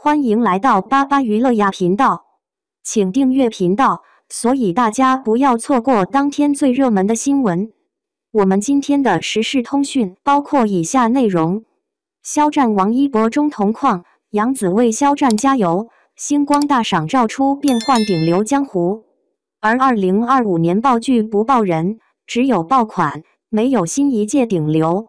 欢迎来到巴巴娱乐呀频道，请订阅频道，所以大家不要错过当天最热门的新闻。我们今天的时事通讯包括以下内容：肖战王一博中同框，杨紫为肖战加油，星光大赏照出变换顶流江湖。而2025年爆剧不爆人，只有爆款，没有新一届顶流。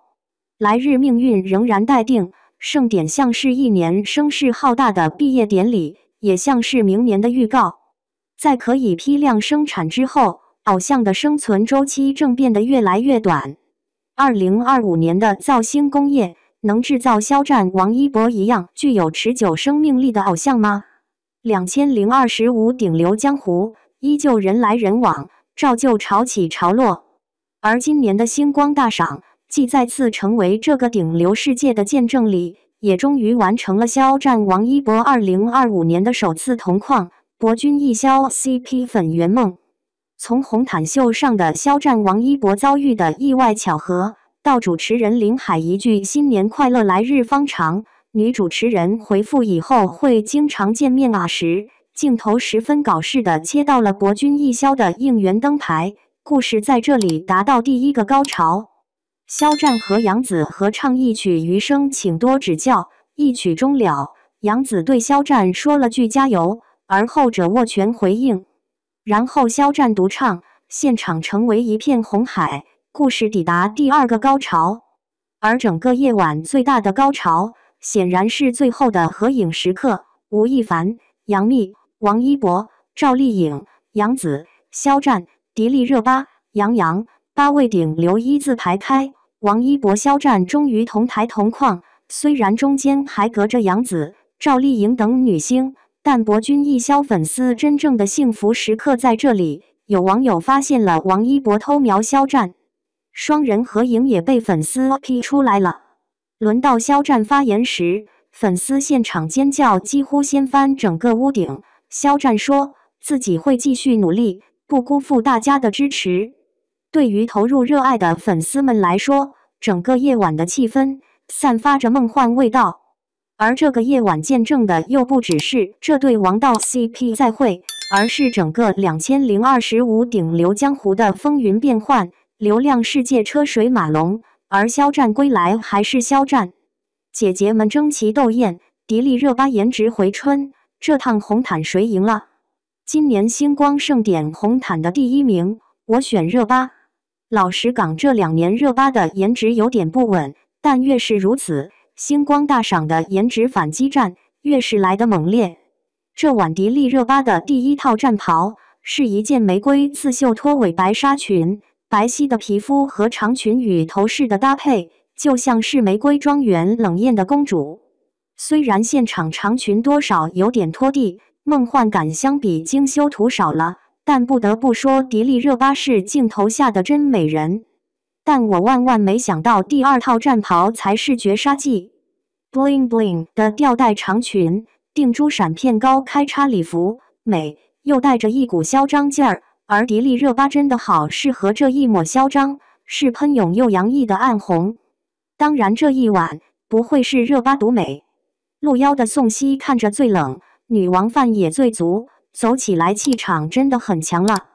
来日命运仍然待定。盛典像是一年声势浩大的毕业典礼，也像是明年的预告。在可以批量生产之后，偶像的生存周期正变得越来越短。2025年的造星工业能制造肖战、王一博一样具有持久生命力的偶像吗？2025顶流江湖依旧人来人往，照旧潮起潮落。而今年的星光大赏，既再次成为这个顶流世界的见证礼，也终于完成了肖战、王一博2025年的首次同框，博君一肖 CP 粉圆梦。从红毯秀上的肖战、王一博遭遇的意外巧合，到主持人林海一句新年快乐来日方长，女主持人回复以后会经常见面时，镜头十分搞事的切到了博君一肖的应援灯牌，故事在这里达到第一个高潮。肖战和杨紫合唱一曲《余生请多指教》，一曲终了，杨紫对肖战说了句加油，而后者握拳回应。然后肖战独唱，现场成为一片红海，故事抵达第二个高潮。而整个夜晚最大的高潮，显然是最后的合影时刻，吴亦凡、杨幂、王一博、赵丽颖、杨紫、肖战、迪丽热巴、杨洋8位顶流一字排开。王一博、肖战终于同台同框，虽然中间还隔着杨紫、赵丽颖等女星，但博君一肖粉丝真正的幸福时刻在这里。有网友发现了王一博偷瞄肖战，双人合影也被粉丝 P 出来了。轮到肖战发言时，粉丝现场尖叫几乎掀翻整个屋顶。肖战说自己会继续努力，不辜负大家的支持。对于投入热爱的粉丝们来说，整个夜晚的气氛散发着梦幻味道。而这个夜晚见证的又不只是这对王道 CP 再会，而是整个2025顶流江湖的风云变幻，流量世界车水马龙。而肖战归来还是肖战，姐姐们争奇斗艳，迪丽热巴颜值回春，这趟红毯谁赢了？今年星光盛典红毯的第一名，我选热巴。老实讲，这2年热巴的颜值有点不稳，但越是如此，星光大赏的颜值反击战越是来得猛烈。这晚迪丽热巴的第一套战袍是一件玫瑰刺绣拖尾白纱裙，白皙的皮肤和长裙与头饰的搭配，就像是玫瑰庄园冷艳的公主。虽然现场长裙多少有点拖地，梦幻感相比精修图少了，但不得不说迪丽热巴是镜头下的真美人。但我万万没想到第二套战袍才是绝杀技。bling bling 的吊带长裙，定珠闪片高开叉礼服，美又带着一股嚣张劲儿。而迪丽热巴真的好适合这一抹嚣张，是喷涌又洋溢的暗红。当然这一晚不会是热巴独美，露腰的宋茜看着最冷，女王范也最足，走起来气场真的很强了。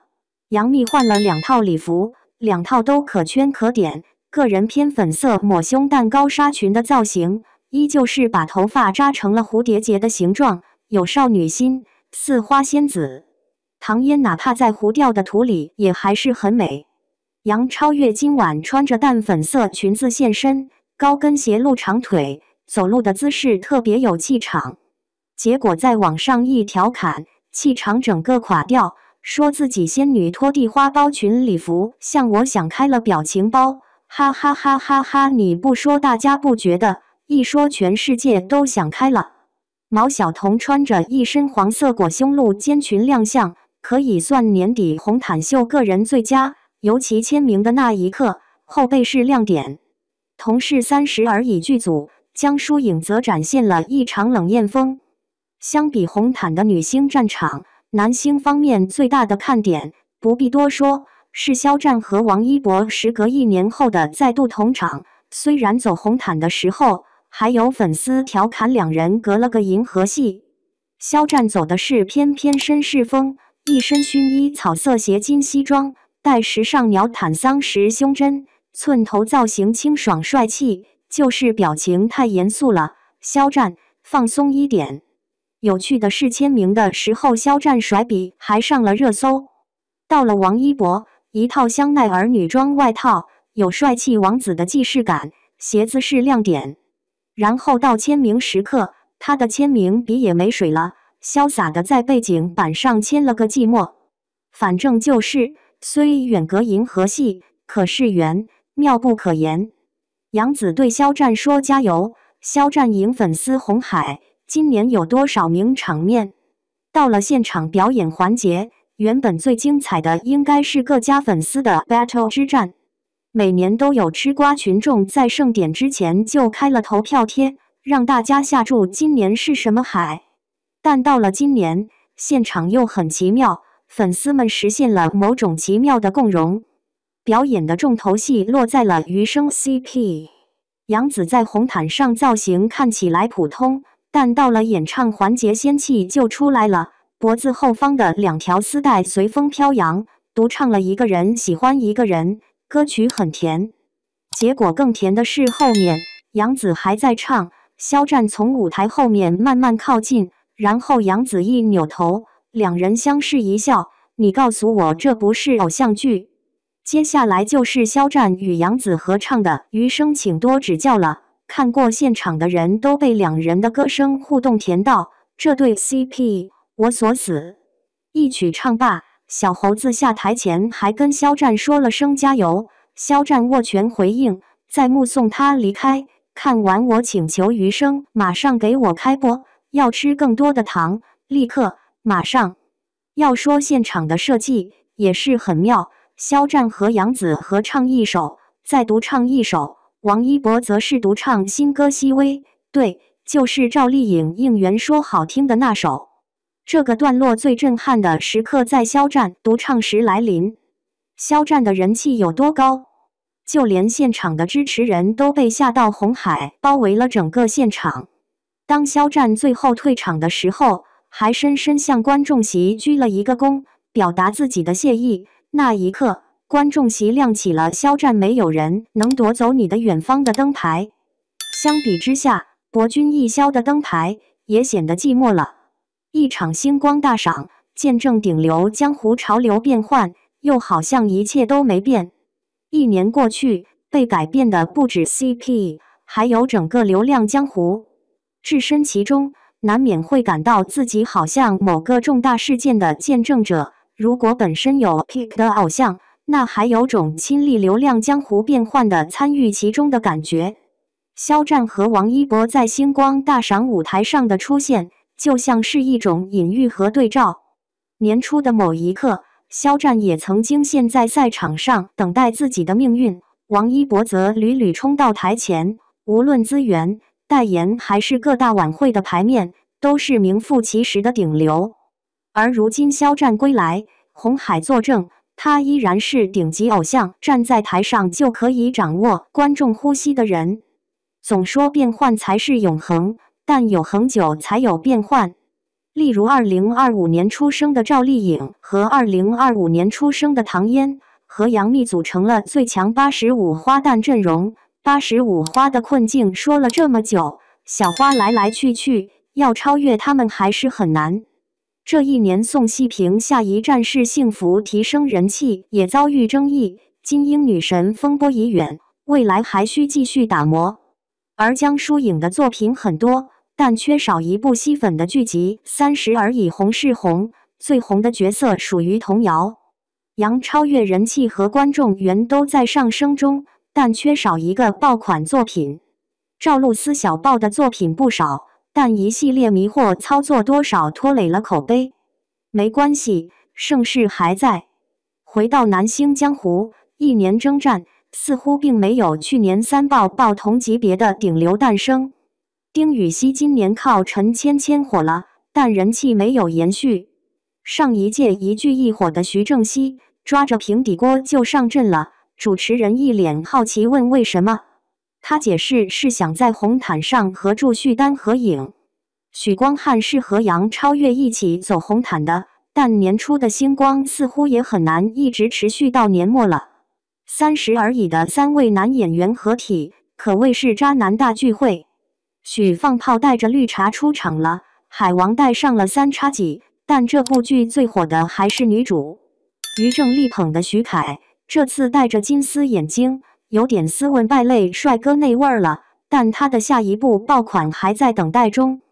杨幂换了2套礼服，2套都可圈可点，个人偏粉色抹胸蛋糕纱裙的造型，依旧是把头发扎成了蝴蝶结的形状，有少女心，似花仙子。唐嫣哪怕在糊掉的图里也还是很美。杨超越今晚穿着淡粉色裙子现身，高跟鞋露长腿，走路的姿势特别有气场。结果在网上一调侃，气场整个垮掉，说自己仙女拖地花苞裙礼服像我想开了表情包，哈哈哈哈哈！你不说大家不觉得，一说全世界都想开了。毛晓彤穿着一身黄色裹胸露肩裙亮相，可以算年底红毯秀个人最佳，尤其签名的那一刻，后背是亮点。同是30而已剧组，江疏影则展现了一场冷艳风。相比红毯的女星战场，男星方面最大的看点，不必多说，是肖战和王一博时隔1年后的再度同场。虽然走红毯的时候，还有粉丝调侃两人隔了个银河系。肖战走的是翩翩绅士风，一身薰衣草色斜金西装，带时尚鸟毯桑实胸针，寸头造型清爽帅气，就是表情太严肃了。肖战，放松一点。有趣的是，签名的时候，肖战甩笔还上了热搜。到了王一博，一套香奈儿女装外套，有帅气王子的既视感，鞋子是亮点。然后到签名时刻，他的签名笔也没水了，潇洒的在背景板上签了个寂寞。反正就是，虽远隔银河系，可是缘，妙不可言。杨紫对肖战说加油，肖战迎粉丝红海，今年有多少名场面？到了现场表演环节，原本最精彩的应该是各家粉丝的 battle 之战。每年都有吃瓜群众在盛典之前就开了投票贴，让大家下注今年是什么海。但到了今年，现场又很奇妙，粉丝们实现了某种奇妙的共融。表演的重头戏落在了余生 CP。杨紫在红毯上造型看起来普通，但到了演唱环节，仙气就出来了。脖子后方的两条丝带随风飘扬，独唱了一个人喜欢一个人。歌曲很甜，结果更甜的是后面，杨紫还在唱，肖战从舞台后面慢慢靠近，然后杨紫一扭头，两人相视一笑，你告诉我这不是偶像剧？接下来就是肖战与杨紫合唱的《余生请多指教》了，看过现场的人都被两人的歌声互动甜到，这对 CP 我所死。一曲唱罢，小猴子下台前还跟肖战说了声加油，肖战握拳回应，在目送他离开。看完我请求余生马上给我开播，要吃更多的糖，立刻马上。要说现场的设计也是很妙，肖战和杨紫合唱一首，再独唱一首，王一博则是独唱新歌《熹微》，对，就是赵丽颖应援说好听的那首。这个段落最震撼的时刻在肖战独唱时来临。肖战的人气有多高？就连现场的支持人都被吓到，红海包围了整个现场。当肖战最后退场的时候，还深深向观众席鞠了一个躬，表达自己的谢意。那一刻，观众席亮起了肖战没有人能夺走你的远方的灯牌。相比之下，博君一肖的灯牌也显得寂寞了。一场星光大赏，见证顶流江湖潮流变换，又好像一切都没变。一年过去，被改变的不止 CP， 还有整个流量江湖。置身其中，难免会感到自己好像某个重大事件的见证者。如果本身有 pick 的偶像，那还有种亲历流量江湖变换的参与其中的感觉。肖战和王一博在星光大赏舞台上的出现，就像是一种隐喻和对照。年初的某一刻，肖战也曾经陷在赛场上等待自己的命运，王一博则屡屡冲到台前，无论资源、代言还是各大晚会的排面，都是名副其实的顶流。而如今肖战归来，红海作证，他依然是顶级偶像，站在台上就可以掌握观众呼吸的人。总说变换才是永恒，但有恒久才有变换。例如2025年出生的赵丽颖和2025年出生的唐嫣和杨幂组成了最强85花旦阵容。85花的困境说了这么久，小花来来去去，要超越他们还是很难。这一年宋希平下一站是幸福提升人气也遭遇争议，金鹰女神风波已远，未来还需继续打磨。而江疏影的作品很多，但缺少一部吸粉的剧集，30而已红是红，最红的角色属于童谣。杨超越人气和观众缘都在上升中，但缺少一个爆款作品。赵露思小爆的作品不少，但一系列迷惑操作多少拖累了口碑。没关系，盛世还在。回到男星江湖，一年征战，似乎并没有去年3爆同级别的顶流诞生。丁禹兮今年靠陈芊芊火了，但人气没有延续。上一届一剧一火的徐正熙抓着平底锅就上阵了，主持人一脸好奇问为什么。他解释是想在红毯上和祝绪丹合影。许光汉是和杨超越一起走红毯的，但年初的星光似乎也很难一直持续到年末了。30而已的3位男演员合体，可谓是渣男大聚会。许放炮带着绿茶出场了，海王带上了3叉戟，但这部剧最火的还是女主。于正力捧的徐凯，这次戴着金丝眼睛，有点斯文败类帅哥那味儿了，但他的下一部爆款还在等待中。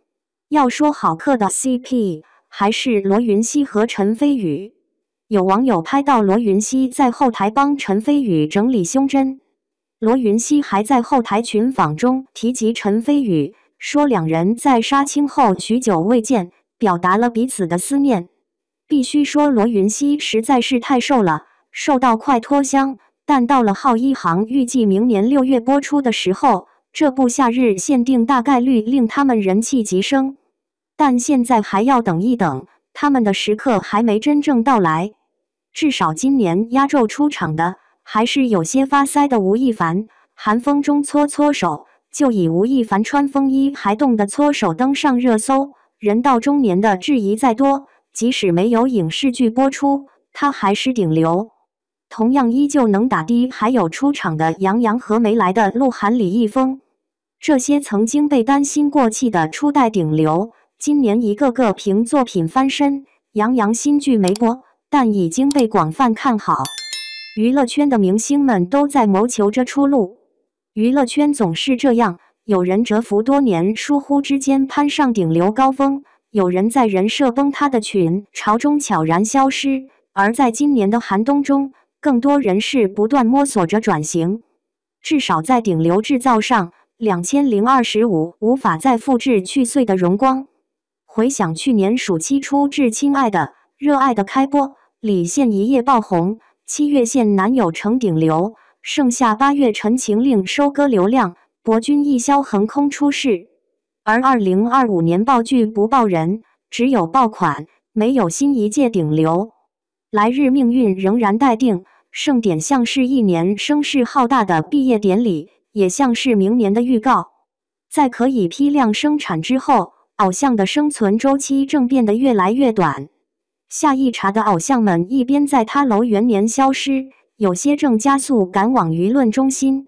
要说好磕的 CP， 还是罗云熙和陈飞宇。有网友拍到罗云熙在后台帮陈飞宇整理胸针，罗云熙还在后台群访中提及陈飞宇，说两人在杀青后许久未见，表达了彼此的思念。必须说罗云熙实在是太瘦了，瘦到快脱缰，但到了浩一航预计明年6月播出的时候，这部夏日限定大概率令他们人气急升。但现在还要等一等，他们的时刻还没真正到来。至少今年压轴出场的还是有些发腮的吴亦凡，寒风中搓搓手，就以吴亦凡穿风衣还冻得搓手登上热搜。人到中年的质疑再多，即使没有影视剧播出，他还是顶流。同样依旧能打的还有出场的杨洋和没来的鹿晗、李易峰，这些曾经被担心过气的初代顶流，今年一个个凭作品翻身。杨洋新剧没播，但已经被广泛看好。娱乐圈的明星们都在谋求着出路。娱乐圈总是这样，有人蛰伏多年，疏忽之间攀上顶流高峰，有人在人设崩塌的群潮中悄然消失。而在今年的寒冬中，更多人是不断摸索着转型。至少在顶流制造上，2025无法再复制去岁的荣光。回想去年暑期初至《亲爱的》《热爱的》开播，李现一夜爆红，7月现男友成顶流，盛夏8月《陈情令》收割流量，博君一笑横空出世。而2025年爆剧不爆人，只有爆款，没有新一届顶流。来日命运仍然待定，盛典像是一年声势浩大的毕业典礼，也像是明年的预告。在可以批量生产之后，偶像的生存周期正变得越来越短。下一茬的偶像们一边在塌楼元年消失，有些正加速赶往舆论中心。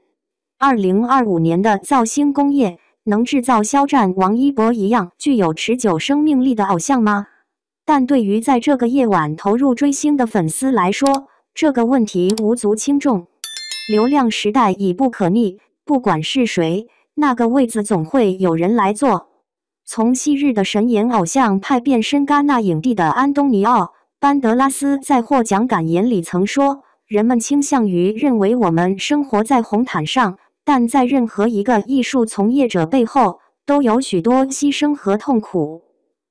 2025年的造星工业能制造肖战、王一博一样具有持久生命力的偶像吗？但对于在这个夜晚投入追星的粉丝来说，这个问题无足轻重。流量时代已不可逆，不管是谁，那个位子总会有人来做。从昔日的神颜偶像派变身戛纳影帝的安东尼奥·班德拉斯在获奖感言里曾说，人们倾向于认为我们生活在红毯上，但在任何一个艺术从业者背后，都有许多牺牲和痛苦。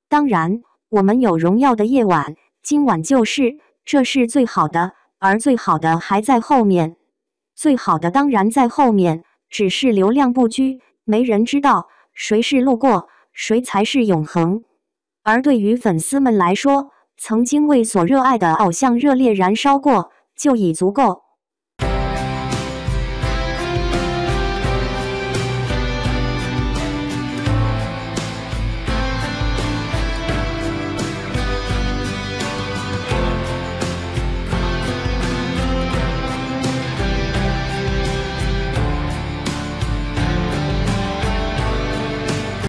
当然，我们有荣耀的夜晚，今晚就是，这是最好的，而最好的还在后面。最好的当然在后面，只是流量不居，没人知道谁是路过，谁才是永恒。而对于粉丝们来说，曾经为所热爱的偶像热烈燃烧过，就已足够。